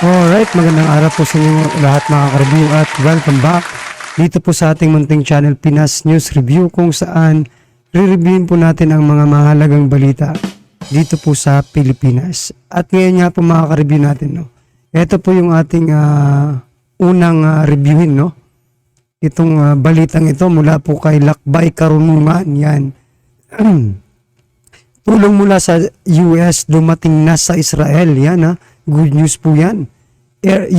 Alright, magandang araw po sa inyo lahat mga ka-review at welcome back dito po sa ating munting channel Pinas News Review, kung saan re-reviewin po natin ang mga mahalagang balita dito po sa Pilipinas. At ngayon nga po mga ka-review natin, no? Ito po yung ating unang reviewin, no? Itong balitang ito mula po kay Lakbay Karunungan. Yan. Tulong mula sa US dumating na sa Israel. Yan, ha? Good news po yan.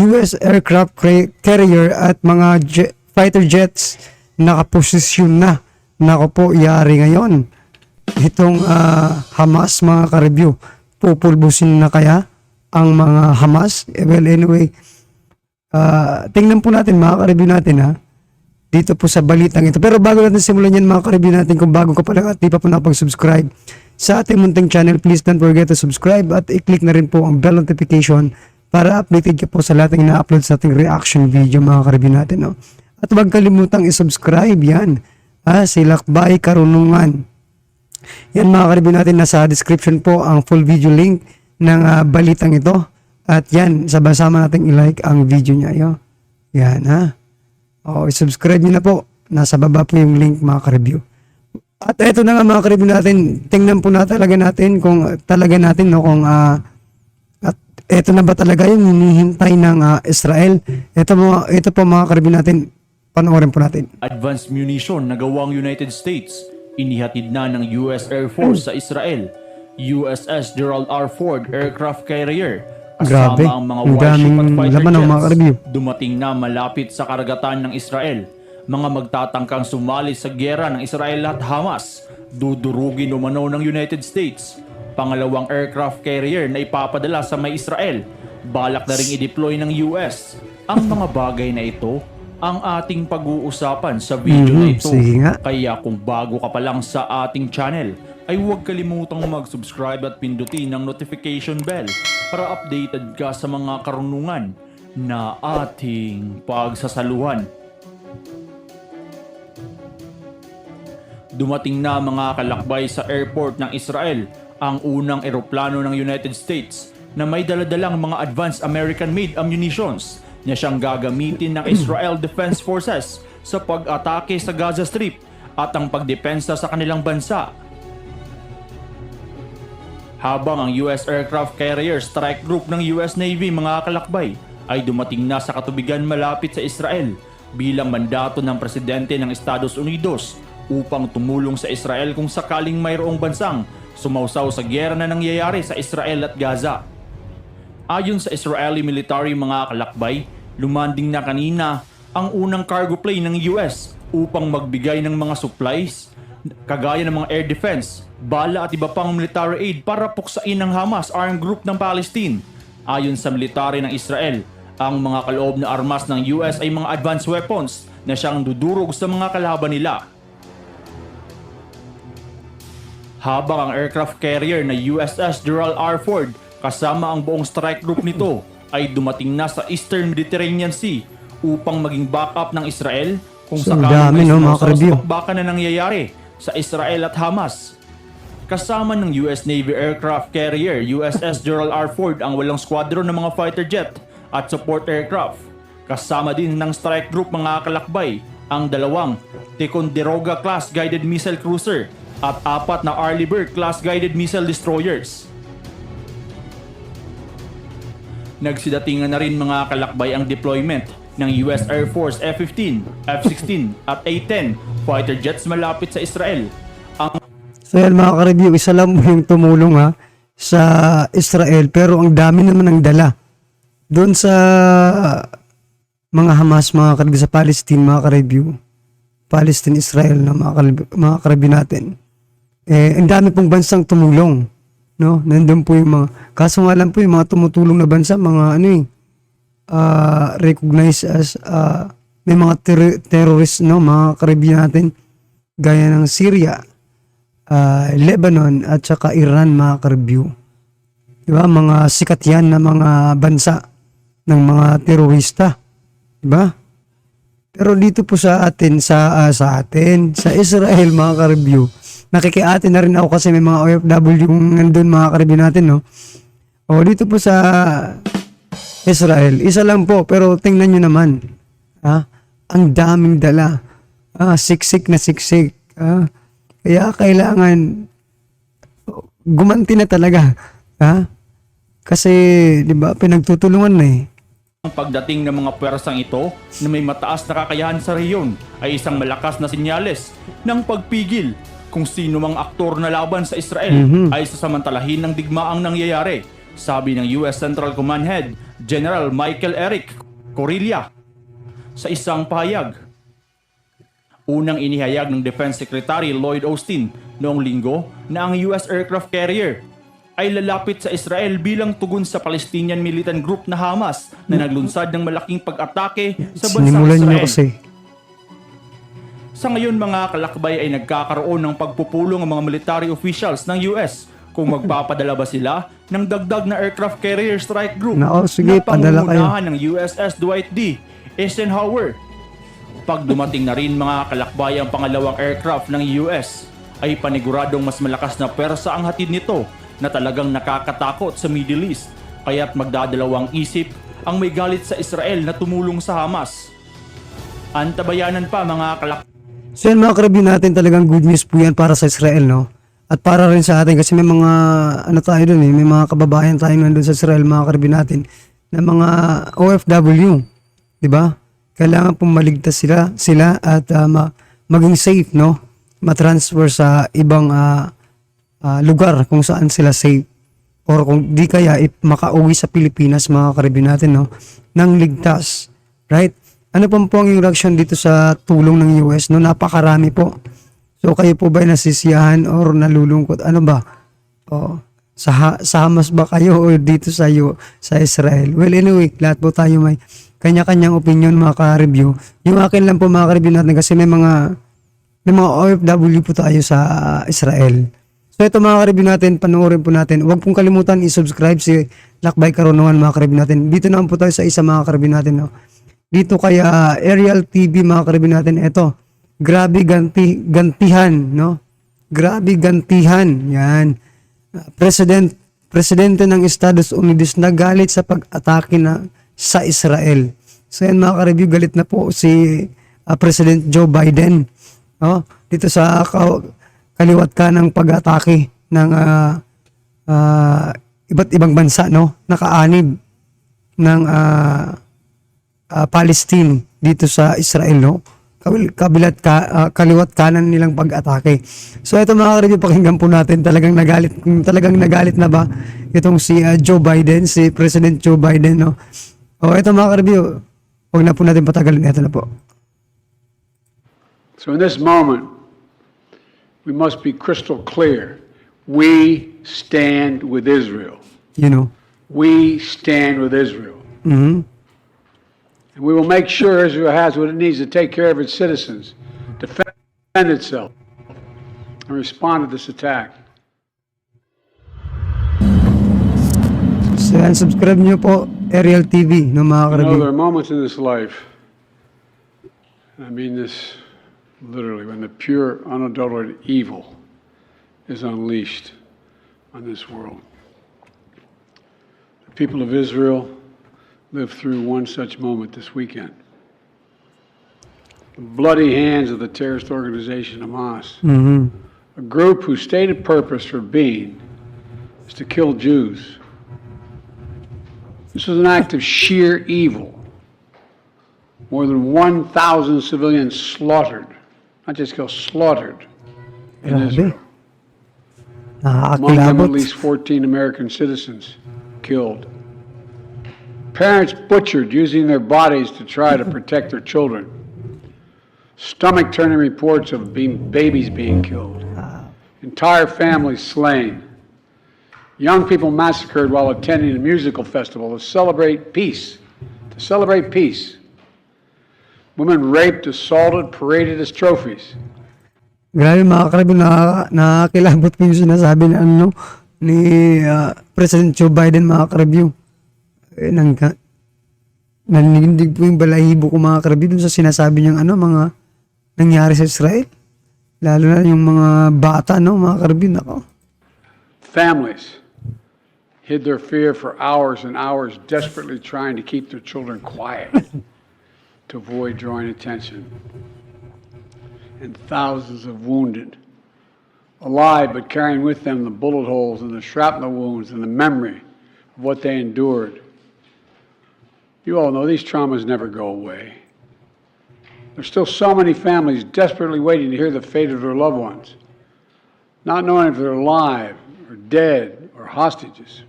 US aircraft carrier at mga fighter jets nakaposisyon na. Nako po, yari ngayon. Itong Hamas mga ka-review. Pupulbusin na kaya ang mga Hamas? Well, anyway, tingnan po natin mga ka-review natin, ha? Dito po sa balitang ito. Pero bago natin simulan yan mga ka-review natin, kung bago ka pa lang at di pa po nakapag-subscribe sa ating munting channel, please don't forget to subscribe at i-click na rin po ang bell notification para updated ka po sa lahat ng ina-upload sa ating reaction video mga ka-review natin, no? At huwag kalimutang i-subscribe yan, si Lakbay Karunungan. Yan mga ka-review natin, nasa description po ang full video link ng balitang ito. At yan, sabay-sama natin i-like ang video niya. Yo. Yan, ha? O, i-subscribe niyo na po. Nasa baba po yung link mga ka-review. At eto na nga mga ka-review natin, tingnan po na talaga natin kung talaga natin, no, kung at eto na ba talaga yung hinihintay ng Israel. Ito po mga ka-review natin, panoorin po natin. Advanced munition na gawang United States, inihatid na ng US Air Force sa Israel. USS Gerald R. Ford aircraft carrier kasama Grabe, ang mga ang warship at daming fighter laman ng mga jets ka-review. dumating na malapit sa karagatan ng Israel. Mga magtatangkang sumali sa gyera ng Israel at Hamas, dudurugin umano ng United States. Pangalawang aircraft carrier na ipapadala sa may Israel, balak na ring i-deploy ng US. Ang mga bagay na ito ang ating pag-uusapan sa video na ito. Sige nga. Kaya kung bago ka pa lang sa ating channel, ay huwag kalimutang mag-subscribe at pindutin ang notification bell para updated ka sa mga karunungan na ating pagsasaluhan. Dumating na mga kalakbay sa airport ng Israel ang unang eroplano ng United States na may daladalang mga advanced American-made ammunitions na siyang gagamitin ng Israel Defense Forces sa pag-atake sa Gaza Strip at ang pagdepensa sa kanilang bansa. Habang ang US Aircraft Carrier Strike Group ng US Navy mga kalakbay ay dumating na sa katubigan malapit sa Israel bilang mandato ng Presidente ng Estados Unidos upang tumulong sa Israel kung sakaling mayroong bansang sumausaw sa gyera na nangyayari sa Israel at Gaza. Ayon sa Israeli military mga kalakbay, lumanding na kanina ang unang cargo plane ng US upang magbigay ng mga supplies, kagaya ng mga air defense, bala at iba pang military aid para puksain ng Hamas armed group ng Palestine. Ayon sa military ng Israel, ang mga kaloob na armas ng US ay mga advanced weapons na siyang dudurog sa mga kalaban nila. Habang ang aircraft carrier na USS Gerald R. Ford kasama ang buong strike group nito ay dumating na sa Eastern Mediterranean Sea upang maging backup ng Israel kung sakaling may sumasaw sa bakbakan na nangyayari sa Israel at Hamas. Kasama ng US Navy aircraft carrier USS Gerald R. Ford ang 8 squadron ng mga fighter jet at support aircraft. Kasama din ng strike group mga kalakbay ang 2 Ticonderoga class guided missile cruiser at 4 na Arleigh Burke class guided missile destroyers. Nagsidatingan na rin mga kalakbay ang deployment ng US Air Force F-15, F-16 at A-10 fighter jets malapit sa Israel. So yan mga ka-review, isa lang yung tumulong sa Israel, pero ang dami naman ang dala doon sa mga Hamas mga ka-review, sa Palestine mga ka-review, Palestine-Israel na mga ka-review natin. Ang dami pong bansang tumulong, no? Nandun po yung mga, kaso nga lang po yung mga tumutulong na bansa, mga recognized as may mga terrorist, no, mga ka-review natin, gaya ng Syria, Lebanon at saka Iran mga ka-review. Diba? Mga sikat yan na mga bansa ng mga terorista. Diba? Pero dito po sa atin, sa Israel mga ka-review, nakikiatin na rin ako kasi may mga OFW yung nandun mga ka-review natin, no? O dito po sa Israel. Isa lang po, pero tingnan nyo naman. Ang daming dala. Siksik na siksik. Kaya kailangan gumanti na talaga. Kasi, di ba, pinagtutulungan na eh. Ang pagdating ng mga pwersang ito na may mataas na kakayahan sa rehiyon ay isang malakas na sinyales ng pagpigil kung sino mang aktor na laban sa Israel ay sasamantalahin ng digmaang nangyayari, sabi ng US Central Command Head General Michael Eric Corilla sa isang pahayag. Unang inihayag ng Defense Secretary Lloyd Austin noong linggo na ang US aircraft carrier ay lalapit sa Israel bilang tugon sa Palestinian militant group na Hamas na naglunsad ng malaking pag-atake sa bansang Sinimulan nyo Israel. kasi. Sa ngayon mga kalakbay ay nagkakaroon ng pagpupulong ang mga military officials ng US kung magpapadala ba sila ng dagdag na aircraft carrier strike group Sige, na padala kayo. pangungunahan ng USS Dwight D. Eisenhower. Pag dumating na rin mga kalakbay ang pangalawang aircraft ng US, ay paniguradong mas malakas na pwersa ang hatid nito na talagang nakakatakot sa Middle East, kaya't magdadalawang isip ang may galit sa Israel na tumulong sa Hamas. Antabayanan pa mga kalakbay. So yan mga karibyo natin, talagang good news po yan para sa Israel, no? At para rin sa atin kasi may mga tayo dun eh, may mga kababayan tayo nandun sa Israel, mga karibyo natin, na mga OFW, di ba? Kailangan pong maligtas sila at maging safe, no? Matransfer sa ibang lugar kung saan sila safe, or kung di kaya makauwi sa Pilipinas, mga karibyo natin, no? Nang ligtas, right? Ano po ang yung reaction dito sa tulong ng US, no? Napakarami po. So kayo po ba nasisiyahan or nalulungkot? Ano ba? Sa Hamas ba kayo o dito sa Israel? Well, anyway, lahat po tayo may kanya-kanyang opinion, mga ka-review. Yung akin lang po, mga ka-review natin, kasi may mga OFW po tayo sa Israel. So ito mga ka-review natin, panoorin po natin. Huwag pong kalimutan i-subscribe si Lakbay Karunungan, mga ka-review natin. Dito naman po tayo sa isa, mga ka-review natin, no? Dito kaya Aerial TV, mga ka-review natin. Ito, grabe gantihan, no? Grabe gantihan. Yan. Presidente ng Estados Unidos nagalit sa pag-atake sa Israel. So yan mga ka-review, galit na po si President Joe Biden. Dito sa kaliwat ka ng pag-atake ng iba't ibang bansa, no? Nakaanib ng Palestine dito sa Israel, no? Kaliwat kanan nilang pag-atake. So ito mga ka-review, pakinggan po natin. Talagang nagalit na ba itong si Joe Biden, si President Joe Biden, no? Ito mga ka-review, huwag na po natin patagalin. Ito na po. So in this moment, we must be crystal clear. We stand with Israel. You know. We stand with Israel. And we will make sure Israel has what it needs to take care of its citizens, defend itself, and respond to this attack. So, subscribe nyo po, Aerial TV, no, mga You know, ka-review. there are moments in this life, and I mean this literally, when the pure, unadulterated evil is unleashed on this world. The people of Israel lived through one such moment this weekend. The bloody hands of the terrorist organization Hamas, a group whose stated purpose for being is to kill Jews. This was an act of sheer evil. More than 1,000 civilians slaughtered, not just killed, slaughtered in Grabe. Israel. Among them, at Nakakakilabot. least 14 American citizens killed. Parents butchered using their bodies to try to protect their children. Stomach-turning reports of babies being killed. Entire families slain. Young people massacred while attending a musical festival to celebrate peace. Women raped, assaulted, paraded as trophies. Grabe mga ka-review, nakakilabot po yung sinasabi ni President Joe Biden, mga ka-review. Naninindig po yung balahibo ko, mga ka-review, dun sa sinasabi niyang mga nangyari sa Israel. Lalo na yung mga bata, no, mga ka-review, nako. Families hid their fear for hours and hours, desperately trying to keep their children quiet to avoid drawing attention. And thousands of wounded, alive but carrying with them the bullet holes and the shrapnel wounds and the memory of what they endured. You all know these traumas never go away. There's still so many families desperately waiting to hear the fate of their loved ones, not knowing if they're alive or dead or hostages.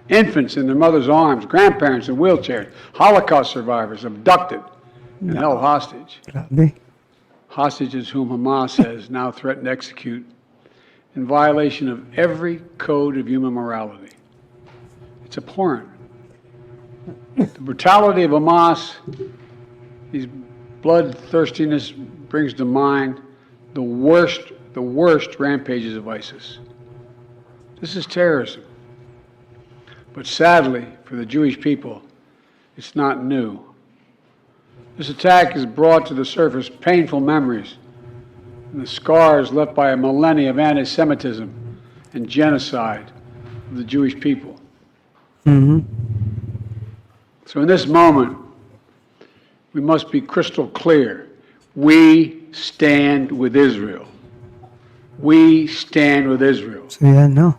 Infants in their mother's arms, grandparents in wheelchairs, Holocaust survivors abducted and held hostage. Grabe. Hostages whom Hamas has now threatened to execute in violation of every code of human morality. It's abhorrent. The brutality of Hamas, these bloodthirstiness brings to mind the worst rampages of ISIS. This is terrorism. But sadly, for the Jewish people, it's not new. This attack has brought to the surface painful memories and the scars left by a millennia of anti-Semitism and genocide of the Jewish people. So in this moment, we must be crystal clear. We stand with Israel. We stand with Israel. So yan, no?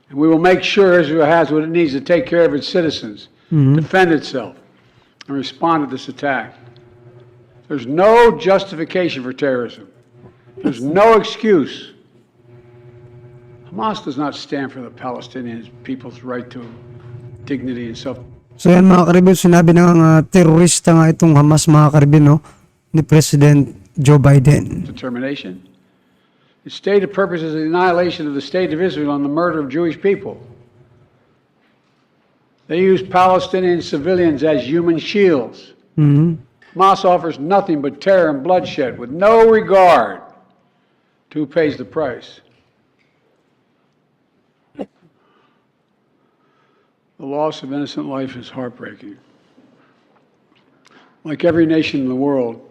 And we will make sure Israel has what it needs to take care of its citizens, defend itself, and respond to this attack. There's no justification for terrorism. There's no excuse. Hamas does not stand for the Palestinian people's right to dignity and self. So yan mga karibin, sinabi ng terorista nga itong Hamas mga karibin, no? Ni President Joe Biden. Determination. Its stated purpose is the annihilation of the state of Israel and the murder of Jewish people. They use Palestinian civilians as human shields. Hamas offers nothing but terror and bloodshed with no regard to who pays the price. The loss of innocent life is heartbreaking. Like every nation in the world,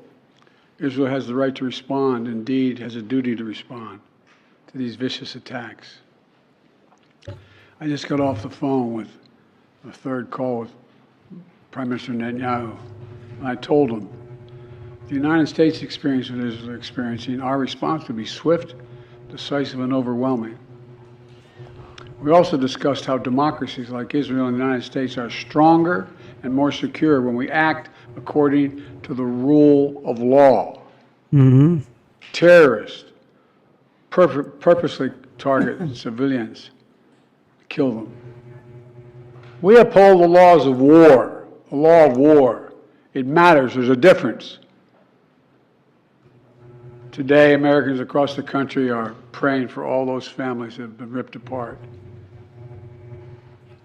Israel has the right to respond, indeed has a duty to respond to these vicious attacks. I just got off the phone with a third call with Prime Minister Netanyahu, and I told him, the United States experience what Israel is experiencing, our response would be swift, decisive, and overwhelming. We also discussed how democracies like Israel and the United States are stronger and more secure when we act according to the rule of law. Terrorists purposely target civilians, kill them. We uphold the laws of war, the law of war. It matters. There's a difference. Today, Americans across the country are praying for all those families that have been ripped apart.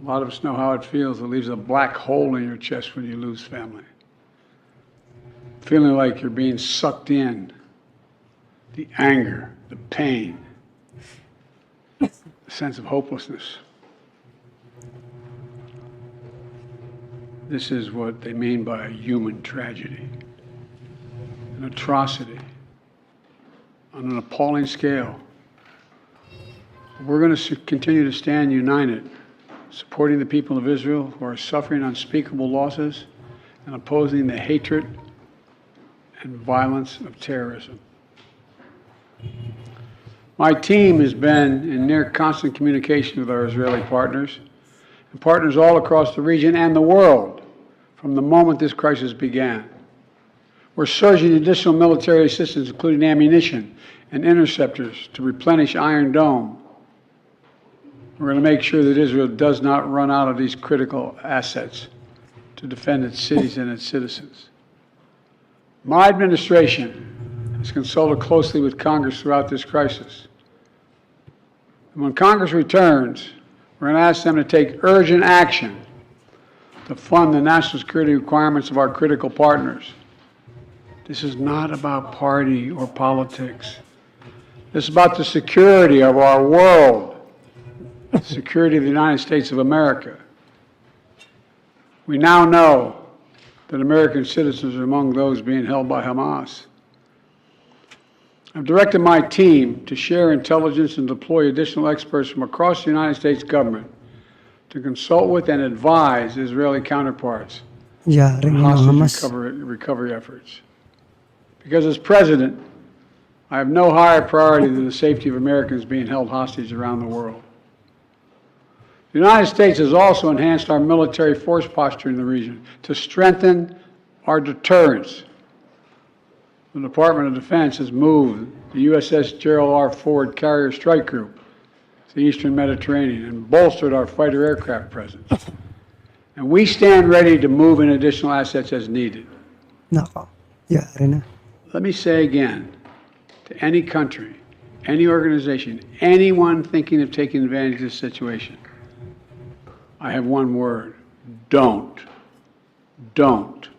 A lot of us know how it feels. It leaves a black hole in your chest when you lose family. Feeling like you're being sucked in. The anger, the pain, the sense of hopelessness. This is what they mean by a human tragedy, an atrocity on an appalling scale. We're going to continue to stand united, supporting the people of Israel who are suffering unspeakable losses and opposing the hatred and violence of terrorism. My team has been in near constant communication with our Israeli partners and partners all across the region and the world from the moment this crisis began. We're surging additional military assistance, including ammunition and interceptors, to replenish Iron Dome. We're going to make sure that Israel does not run out of these critical assets to defend its cities and its citizens. My administration has consulted closely with Congress throughout this crisis. And when Congress returns, we're going to ask them to take urgent action to fund the national security requirements of our critical partners. This is not about party or politics. This is about the security of our world, the security of the United States of America. We now know that American citizens are among those being held by Hamas. I've directed my team to share intelligence and deploy additional experts from across the United States government to consult with and advise Israeli counterparts Yaring on mga hostage Hamas. recovery efforts. Because as president, I have no higher priority than the safety of Americans being held hostage around the world. The United States has also enhanced our military force posture in the region to strengthen our deterrence. The Department of Defense has moved the USS Gerald R. Ford Carrier Strike Group to the Eastern Mediterranean and bolstered our fighter aircraft presence. And we stand ready to move in additional assets as needed. Nako. Yari na. Let me say again, to any country, any organization, anyone thinking of taking advantage of this situation, I have one word: don't. Don't.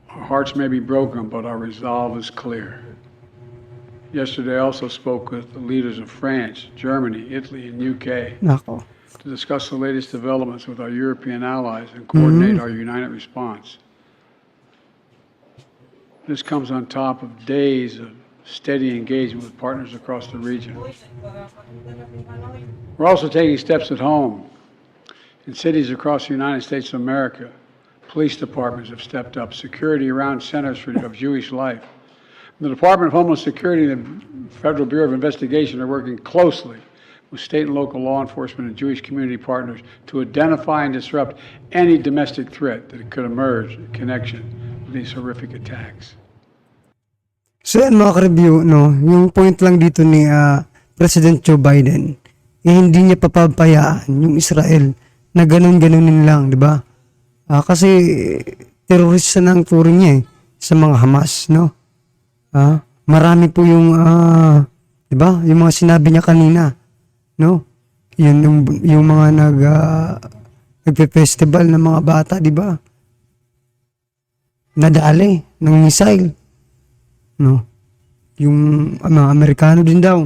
Our hearts may be broken, but our resolve is clear. Yesterday, I also spoke with the leaders of France, Germany, Italy, and UK Nako. to discuss the latest developments with our European allies and coordinate our united response. This comes on top of days of steady engagement with partners across the region. We're also taking steps at home. In cities across the United States of America, police departments have stepped up. Security around centers of Jewish life. The Department of Homeland Security and the Federal Bureau of Investigation are working closely with state and local law enforcement and Jewish community partners to identify and disrupt any domestic threat that could emerge in connection with these horrific attacks. So yan mga ka-review, no, yung point lang dito ni President Joe Biden, hindi niya papapayaan yung Israel na ganun-ganunin lang, di ba? Kasi terorista na ang turing niya sa mga Hamas, no? Marami po yung, di ba, yung mga sinabi niya kanina, no? Yung mga nagpe-festival ng mga bata, di ba? Nadali ng missile. No. Yung mga Amerikano din daw.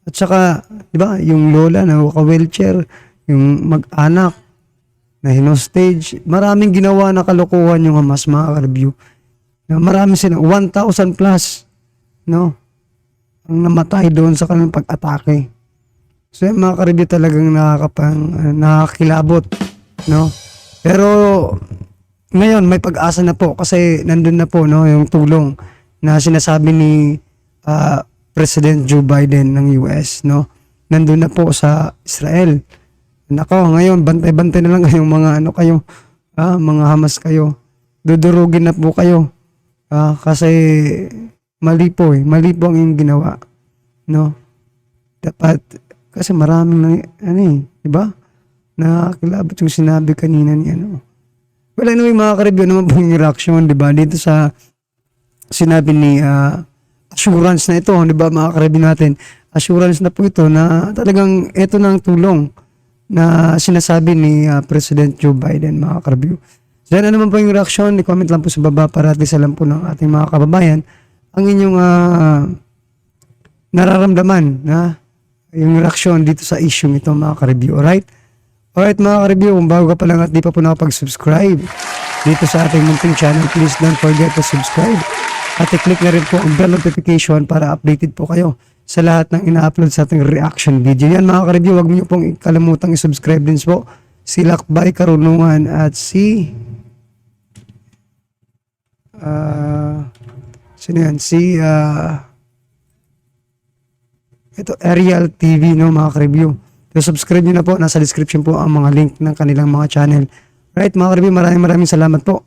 At saka, 'di ba, yung lola na wheelchair, yung mag-anak na hinostage, maraming ginawa na kalokohan yung Hamas, mga review. Marami sila 1,000 plus, no, ang namatay doon sa kanilang pag-atake. So yung mga ka-review talagang nakakilabot, no. Pero ngayon, may pag-asa na po kasi nandun na po, no, yung tulong na sinasabi ni President Joe Biden ng US, no. Nandun na po sa Israel. Nako, ngayon bantay-bantay na lang kayong mga Hamas kayo. Dudurugin na po kayo. Kasi mali po ang yung ginawa, no. Dapat kasi maraming di ba? Nakakilabot yung sinabi kanina ni Well, anyway, mga ka-review naman po yung reaction, di ba? Dito sa sinabi ni assurance na ito, di ba, mga ka-review natin? Assurance na po ito na talagang ito na ang tulong na sinasabi ni President Joe Biden, mga ka-review. So, ano naman po yung reaction? I-comment lang po sa baba para at least alam po ng ating mga kababayan ang inyong nararamdaman na yung reaction dito sa issue ito, mga ka-review. Alright mga ka-review, kung bago ka pa lang at di pa po nakapag-subscribe dito sa ating munting channel, please don't forget to subscribe. At i-click na rin po ang bell notification para updated po kayo sa lahat ng ina-upload sa ating reaction video. Yan mga ka-review, huwag niyo pong kalimutang i-subscribe din po si Lakbay Karunungan at si ito Ariel TV, no, mga ka-review. So, subscribe nyo na po. Nasa description po ang mga link ng kanilang mga channel. Right, mga ka-review, maraming salamat po.